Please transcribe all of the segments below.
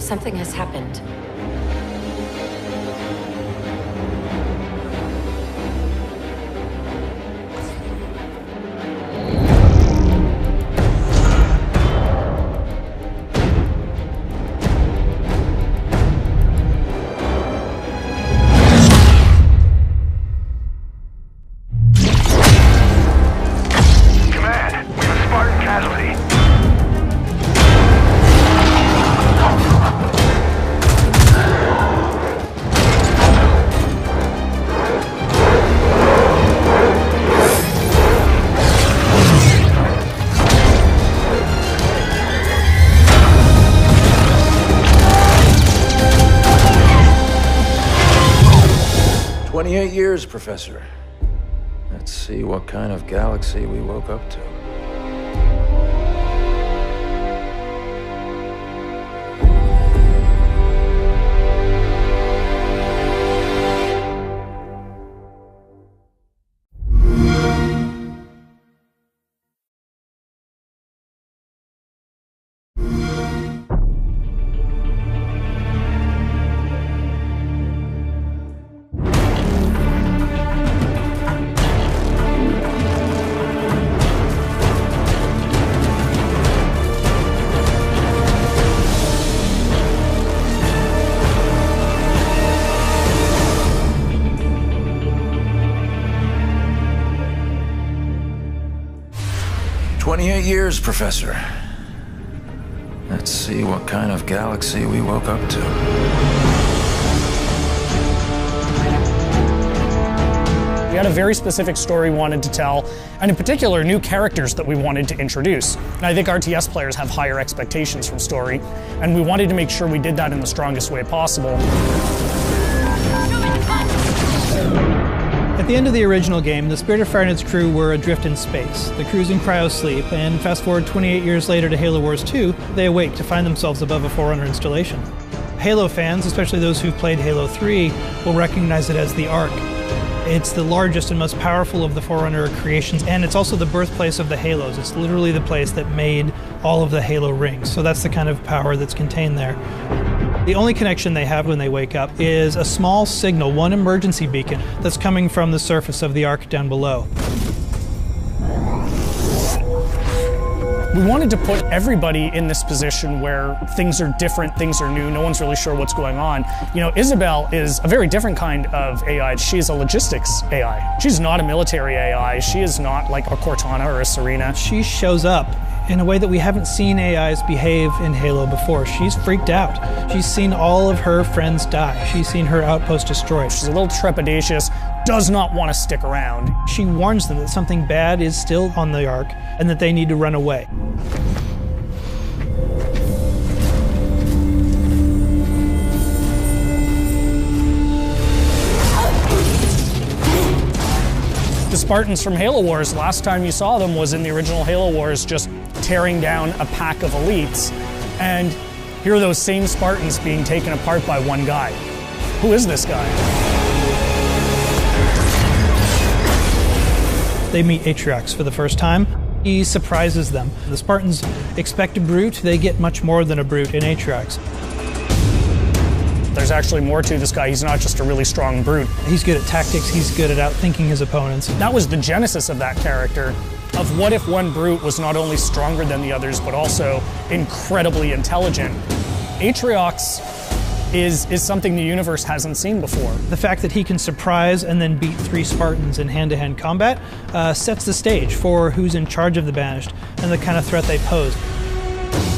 Something has happened. Command, we have a Spartan casualty. 28 years, Professor. Let's see what kind of galaxy we woke up to. "28 years, Professor. Let's see what kind of galaxy we woke up to." We had a very specific story we wanted to tell, and in particular, new characters that we wanted to introduce. And I think RTS players have higher expectations from story, and we wanted to make sure we did that in the strongest way possible. At the end of the original game, the Spirit of Fire and its crew were adrift in space. The crew's in cryosleep, and fast forward 28 years later to Halo Wars 2, they awake to find themselves above a Forerunner installation. Halo fans, especially those who've played Halo 3, will recognize it as the Ark. It's the largest and most powerful of the Forerunner creations, and it's also the birthplace of the Halos. It's literally the place that made all of the Halo rings, so that's the kind of power that's contained there. The only connection they have when they wake up is a small signal, one emergency beacon, that's coming from the surface of the Ark down below. We wanted to put everybody in this position where things are different, things are new, no one's really sure what's going on. You know, Isabel is a very different kind of AI. She's a logistics AI. She's not a military AI. She is not like a Cortana or a Serena. She shows up in a way that we haven't seen AIs behave in Halo before. She's freaked out. She's seen all of her friends die. She's seen her outpost destroyed. She's a little trepidatious, does not want to stick around. She warns them that something bad is still on the Ark and that they need to run away. The Spartans from Halo Wars, last time you saw them was in the original Halo Wars, just tearing down a pack of elites. And here are those same Spartans being taken apart by one guy. Who is this guy? They meet Atriox for the first time. He surprises them. The Spartans expect a brute, they get much more than a brute in Atriox. There's actually more to this guy. He's not just a really strong brute. He's good at tactics, he's good at outthinking his opponents. That was the genesis of that character, of what if one brute was not only stronger than the others, but also incredibly intelligent. Atriox is something the universe hasn't seen before. The fact that he can surprise and then beat 3 Spartans in hand-to-hand combat sets the stage for who's in charge of the Banished and the kind of threat they pose.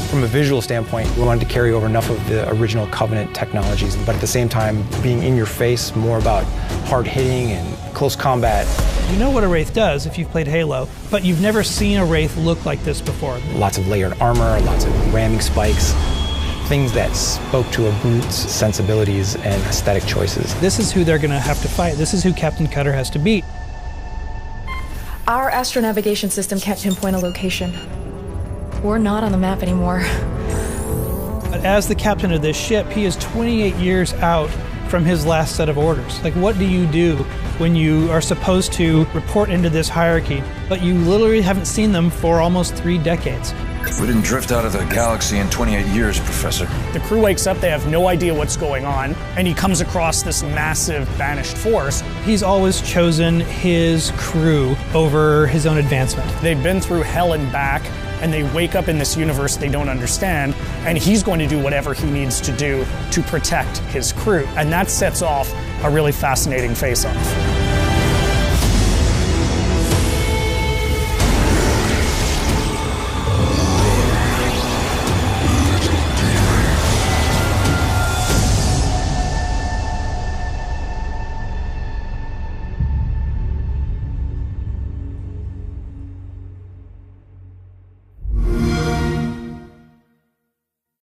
From a visual standpoint, we wanted to carry over enough of the original Covenant technologies, but at the same time, being in your face, more about hard hitting and close combat. You know what a Wraith does if you've played Halo, but you've never seen a Wraith look like this before. Lots of layered armor, lots of ramming spikes, things that spoke to a brute's sensibilities and aesthetic choices. This is who they're going to have to fight. This is who Captain Cutter has to beat. Our astronavigation system can't pinpoint a location. We're not on the map anymore. But as the captain of this ship, he is 28 years out from his last set of orders. Like, what do you do when you are supposed to report into this hierarchy, but you literally haven't seen them for almost 3 decades? We didn't drift out of the galaxy in 28 years, Professor. The crew wakes up, they have no idea what's going on, and he comes across this massive banished force. He's always chosen his crew over his own advancement. They've been through hell and back, and they wake up in this universe they don't understand, and he's going to do whatever he needs to do to protect his crew. And that sets off a really fascinating face-off.